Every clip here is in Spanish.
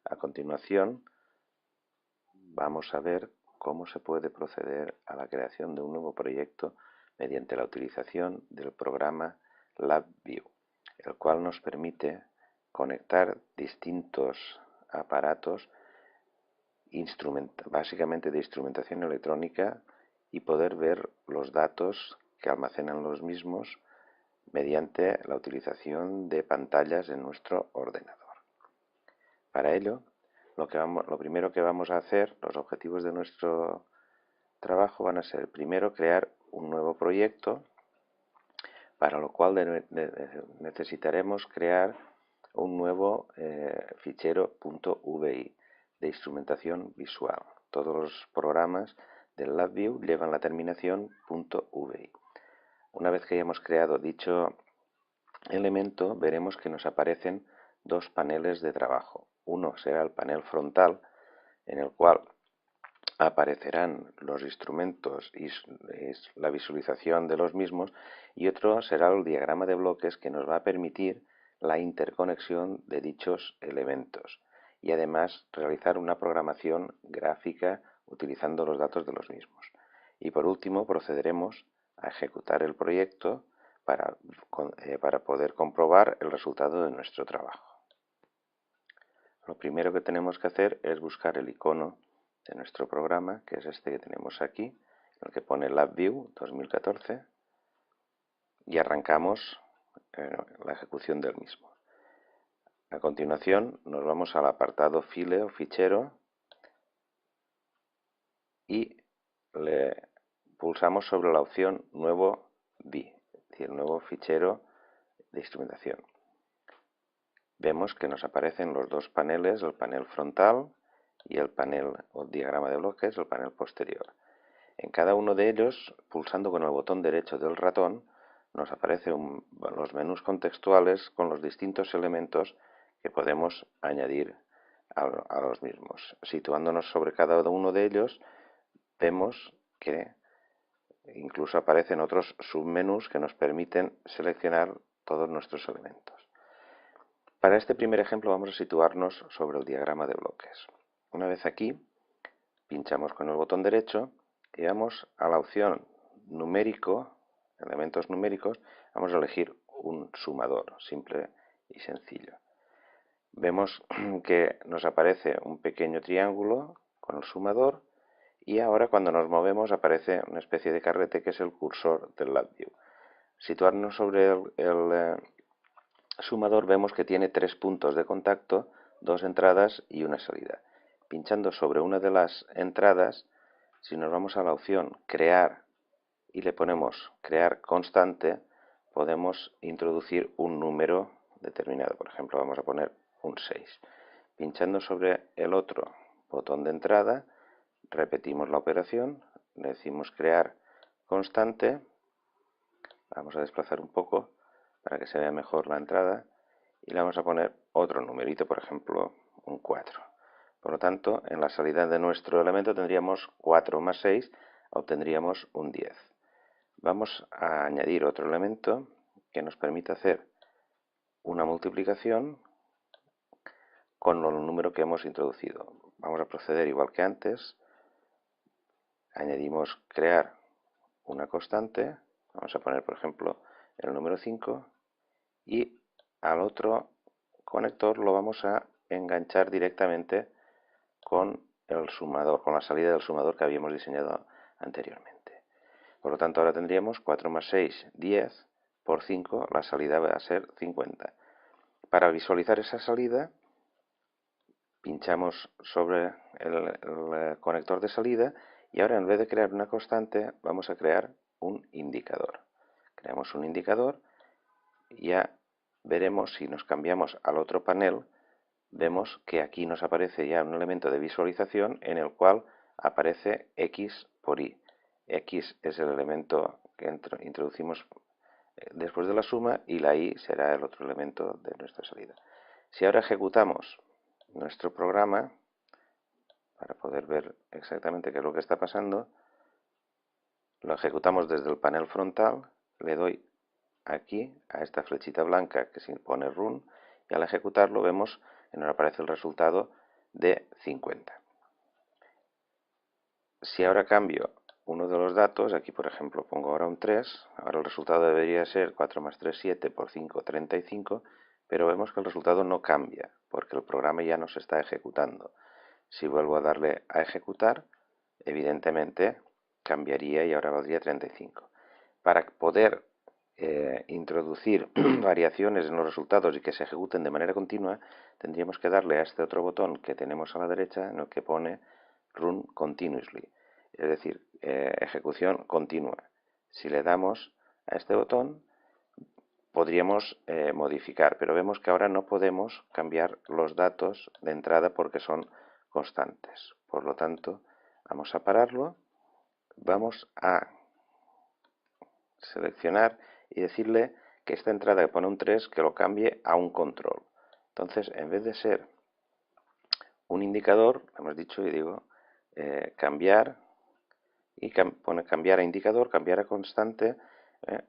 A continuación, vamos a ver cómo se puede proceder a la creación de un nuevo proyecto mediante la utilización del programa LabVIEW, el cual nos permite conectar distintos aparatos, básicamente de instrumentación electrónica, y poder ver los datos que almacenan los mismos mediante la utilización de pantallas en nuestro ordenador. Para ello, lo primero que vamos a hacer, los objetivos de nuestro trabajo van a ser, primero, crear un nuevo proyecto, para lo cual necesitaremos crear un nuevo fichero .vi de instrumentación visual. Todos los programas del LabVIEW llevan la terminación .vi. Una vez que hayamos creado dicho elemento, veremos que nos aparecen dos paneles de trabajo. Uno será el panel frontal, en el cual aparecerán los instrumentos y la visualización de los mismos, y otro será el diagrama de bloques, que nos va a permitir la interconexión de dichos elementos y además realizar una programación gráfica utilizando los datos de los mismos. Y por último, procederemos a ejecutar el proyecto para poder comprobar el resultado de nuestro trabajo. Lo primero que tenemos que hacer es buscar el icono de nuestro programa, que es este que tenemos aquí, en el que pone LabVIEW 2014, y arrancamos la ejecución del mismo. A continuación nos vamos al apartado File o Fichero y le pulsamos sobre la opción Nuevo VI, es decir, nuevo fichero de instrumentación. Vemos que nos aparecen los dos paneles, el panel frontal y el panel o diagrama de bloques, el panel posterior. En cada uno de ellos, pulsando con el botón derecho del ratón, nos aparecen los menús contextuales con los distintos elementos que podemos añadir a los mismos. Situándonos sobre cada uno de ellos, vemos que incluso aparecen otros submenús que nos permiten seleccionar todos nuestros elementos. Para este primer ejemplo vamos a situarnos sobre el diagrama de bloques. Una vez aquí, pinchamos con el botón derecho y vamos a la opción numérico, elementos numéricos, vamos a elegir un sumador, simple y sencillo. Vemos que nos aparece un pequeño triángulo con el sumador, y ahora cuando nos movemos aparece una especie de carrete que es el cursor del LabVIEW. Situarnos sobre el sumador, vemos que tiene 3 puntos de contacto, 2 entradas y una salida. Pinchando sobre una de las entradas, si nos vamos a la opción Crear y le ponemos Crear constante, podemos introducir un número determinado. Por ejemplo, vamos a poner un 6. Pinchando sobre el otro botón de entrada, repetimos la operación, le decimos Crear constante, vamos a desplazar un poco para que se vea mejor la entrada, y le vamos a poner otro numerito, por ejemplo, un 4. Por lo tanto, en la salida de nuestro elemento tendríamos 4 más 6, obtendríamos un 10. Vamos a añadir otro elemento que nos permite hacer una multiplicación con el número que hemos introducido. Vamos a proceder igual que antes. Añadimos crear una constante, vamos a poner por ejemplo el número 5, y al otro conector lo vamos a enganchar directamente con el sumador, con la salida del sumador que habíamos diseñado anteriormente. Por lo tanto, ahora tendríamos 4 más 6, 10, por 5, la salida va a ser 50. Para visualizar esa salida, pinchamos sobre el conector de salida, y ahora, en vez de crear una constante, vamos a crear un indicador. Creamos un indicador y ya veremos, si nos cambiamos al otro panel, vemos que aquí nos aparece ya un elemento de visualización en el cual aparece X por Y. X es el elemento que introducimos después de la suma, y la Y será el otro elemento de nuestra salida. Si ahora ejecutamos nuestro programa, para poder ver exactamente qué es lo que está pasando, lo ejecutamos desde el panel frontal, le doy aquí a esta flechita blanca que se pone Run, y al ejecutarlo vemos que nos aparece el resultado de 50. Si ahora cambio uno de los datos, aquí por ejemplo pongo ahora un 3, ahora el resultado debería ser 4 más 3, 7, por 5, 35, pero vemos que el resultado no cambia, porque el programa ya no se está ejecutando. Si vuelvo a darle a ejecutar, evidentemente cambiaría y ahora valdría 35. Para poder introducir variaciones en los resultados y que se ejecuten de manera continua, tendríamos que darle a este otro botón que tenemos a la derecha en el que pone Run Continuously, es decir, ejecución continua. Si le damos a este botón, podríamos modificar, pero vemos que ahora no podemos cambiar los datos de entrada porque son constantes. Por lo tanto, vamos a pararlo, vamos a seleccionar y decirle que esta entrada que pone un 3, que lo cambie a un control. Entonces, en vez de ser un indicador, hemos dicho y digo cambiar, y pone cambiar a indicador, cambiar a constante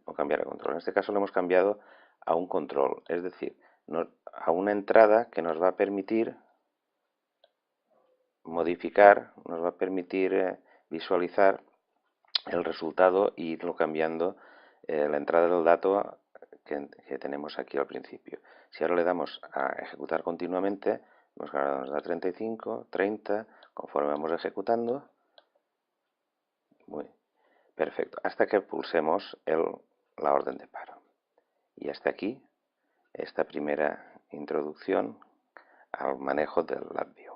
o cambiar a control. En este caso lo hemos cambiado a un control, es decir, a una entrada que nos va a permitir modificar, nos va a permitir visualizar el resultado e irlo cambiando la entrada del dato que tenemos aquí al principio. Si ahora le damos a ejecutar continuamente, vemos que ahora nos da 35, 30, conforme vamos ejecutando. Muy perfecto, hasta que pulsemos la orden de paro. Y hasta aquí esta primera introducción al manejo del LabVIEW.